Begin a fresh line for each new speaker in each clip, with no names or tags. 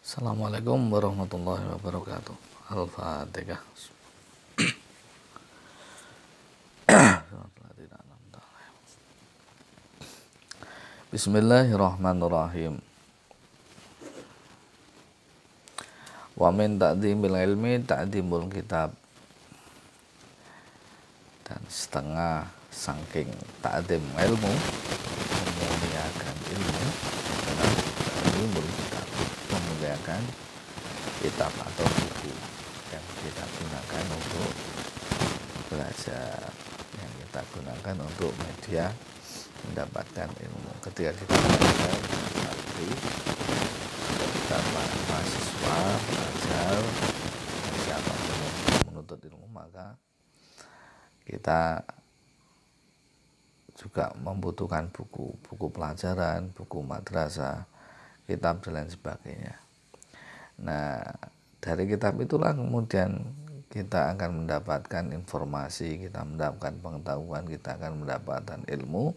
Assalamualaikum warahmatullahi wabarakatuh. Al-Fatihah. Bismillahirrahmanirrahim. Wa min ta'dimil ilmi ta'dimul kitab. Dan setengah saking ta'dim ilmu, memuliakan ilmu, adalah ta'dimul kitab, memuliakan kitab atau buku yang kita gunakan untuk belajar, yang kita gunakan untuk media mendapatkan ilmu. Ketika kita belajar santri, kita mahasiswa belajar, siapapun yang menuntut ilmu, maka kita juga membutuhkan buku pelajaran, buku madrasah, kitab dan lain sebagainya. Nah, dari kitab itulah kemudian kita akan mendapatkan informasi, kita mendapatkan pengetahuan, kita akan mendapatkan ilmu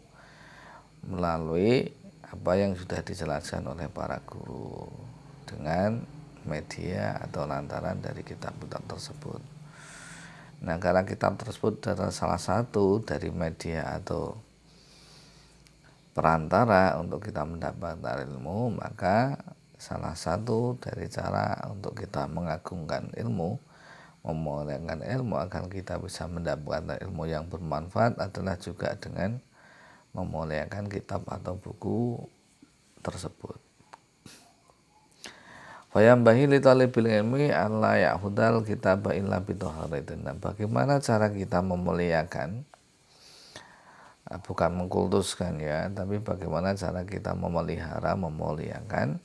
melalui apa yang sudah dijelaskan oleh para guru dengan media atau lantaran dari kitab-kitab tersebut. Nah, karena kitab tersebut adalah salah satu dari media atau perantara untuk kita mendapatkan ilmu, maka salah satu dari cara untuk kita mengagungkan ilmu, memuliakan ilmu agar kita bisa mendapatkan ilmu yang bermanfaat adalah juga dengan memuliakan kitab atau buku tersebut. Fayambahi li talibil ilmi alla ya'khudal kitaba illa bitaharatin. Nah, bagaimana cara kita memuliakan, bukan mengkultuskan ya, tapi bagaimana cara kita memelihara, memuliakan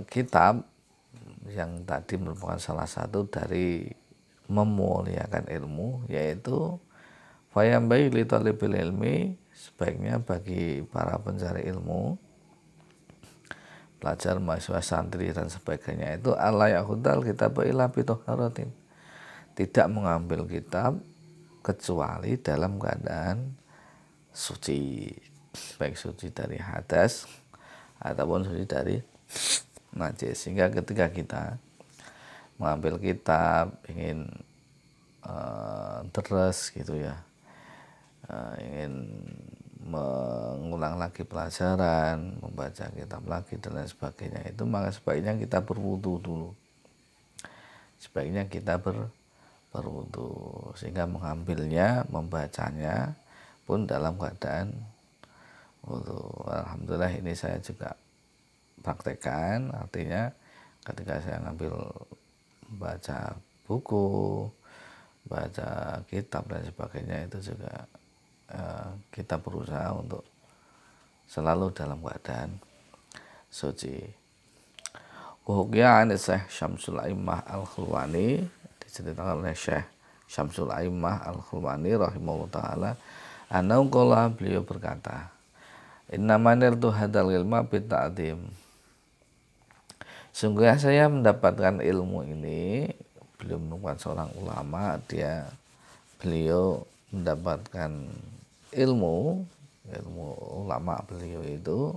kitab yang tadi merupakan salah satu dari memuliakan ilmu, yaitu fayambahi li talibil ilmi, sebaiknya bagi para pencari ilmu, pelajar, mahasiswa, santri dan sebagainya, itu alla ya'khudal kitab illa bitaharatin, tidak mengambil kitab kecuali dalam keadaan suci, baik suci dari hadas ataupun suci dari najis. Sehingga ketika kita mengambil kitab ingin deres gitu ya, ingin mengulang lagi pelajaran, membaca kitab lagi dan lain sebagainya, itu maka sebaiknya kita berwudu dulu. Sebaiknya kita berwudu, sehingga mengambilnya, membacanya pun dalam keadaan wudu. Alhamdulillah ini saya juga praktekkan, artinya ketika saya ngambil baca buku, baca kitab dan sebagainya, itu juga kita berusaha untuk selalu dalam keadaan suci. Hukia an Syekh Syamsul A'immah Al-Khulwani, diceritakan oleh Syekh Syamsul A'immah Al-Khulwani rahimahullah ta'ala, anau qala, beliau berkata, innamanir tu hadal ilma bita'adim, sungguhnya saya mendapatkan ilmu ini, beliau merupakan seorang ulama, beliau mendapatkan ilmu ulama beliau itu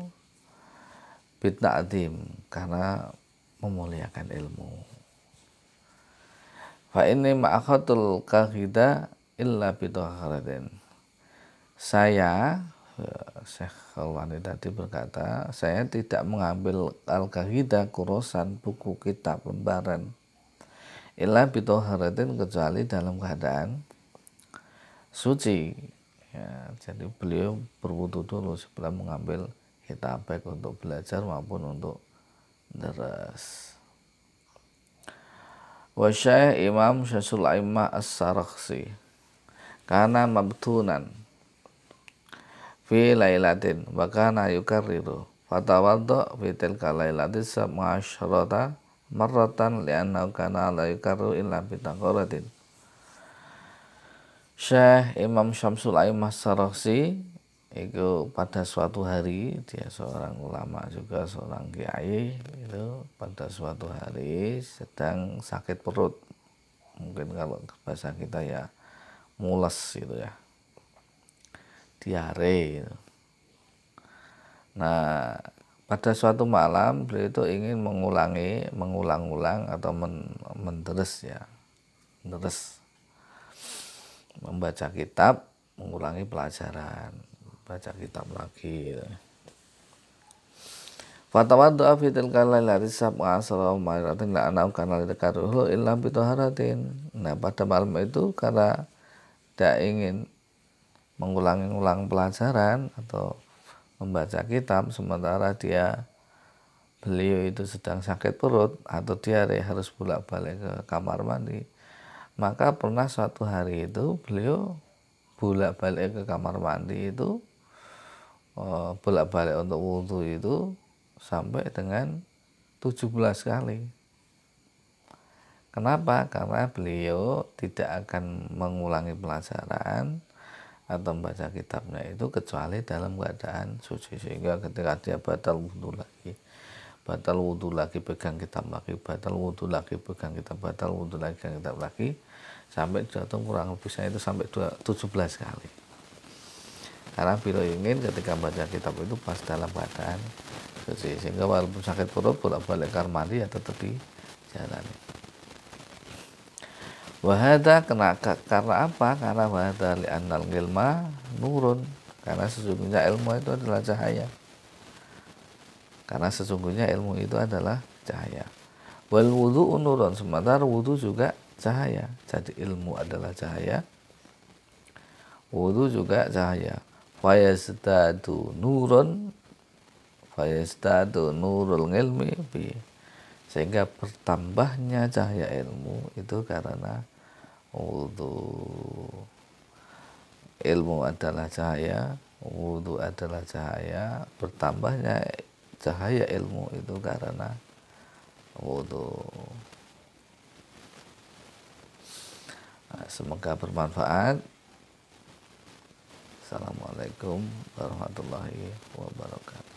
bita'adim, karena memuliakan ilmu. Fa inni ma'akhatul kahida illa bitaharatin. Saya, Syekh Khalwani tadi berkata, saya tidak mengambil al-kahida, kurosan, buku, kitab, lembaran, illa bitaharatin, kecuali dalam keadaan suci ya. Jadi beliau berwudu dulu sebelum mengambil kitab, baik untuk belajar maupun untuk deres. Wa Syekh Imam Syamsul A'immah As-Sarakhsi kana mabtunan fi lailatin wa kana yukarriru fatawadda fi tilka lailatin sab'asyrata marratan li'annahu kana la yukarriru illa bitaqaratin. Syekh Imam Syamsul A'immah As-Sarakhsi itu pada suatu hari, dia seorang ulama juga, seorang kiai, itu pada suatu hari sedang sakit perut, mungkin kalau bahasa kita ya mules gitu ya, diare gitu. Nah, pada suatu malam beliau itu ingin mengulang-ulang atau menderes ya, menerus membaca kitab, mengulangi pelajaran, baca kitab lagi. Fatawaddu'a fi tilkal lailati sab'a asra marratin la anau kana lidakaruhu illa bitaharatin. Nah, pada malam itu karena tidak ingin mengulang-ulang pelajaran atau membaca kitab sementara beliau itu sedang sakit perut atau diare harus bolak-balik ke kamar mandi, maka pernah suatu hari itu beliau bolak-balik ke kamar mandi itu bolak-balik untuk wudhu itu sampai dengan 17 kali. Kenapa? Karena beliau tidak akan mengulangi pelajaran atau membaca kitabnya itu kecuali dalam keadaan suci, sehingga ketika dia batal wudhu lagi pegang kitab lagi, batal wudhu lagi pegang kitab, batal wudhu lagi pegang kitab lagi, sampai jatuh kurang lebihnya itu sampai 17 kali. Karena beliau ingin ketika baca kitab itu pas dalam keadaan suci, sehingga walaupun sakit perut bolak-balik kamar mandi ya tetap dijalani. Wahada karena apa? Karena wahada li'annal ilma nurun, karena sesungguhnya ilmu itu adalah cahaya. Karena sesungguhnya ilmu itu adalah cahaya. Wal wudu'u nurun, sementara wudu juga cahaya. Jadi ilmu adalah cahaya, wudu juga cahaya. Fayazdadu nurun, fayazdadu nurul ilmi bi, sehingga bertambahnya cahaya ilmu itu karena wudu. Ilmu adalah cahaya, wudu adalah cahaya, bertambahnya cahaya ilmu itu karena wudu. Nah, semoga bermanfaat. Assalamualaikum warahmatullahi wabarakatuh.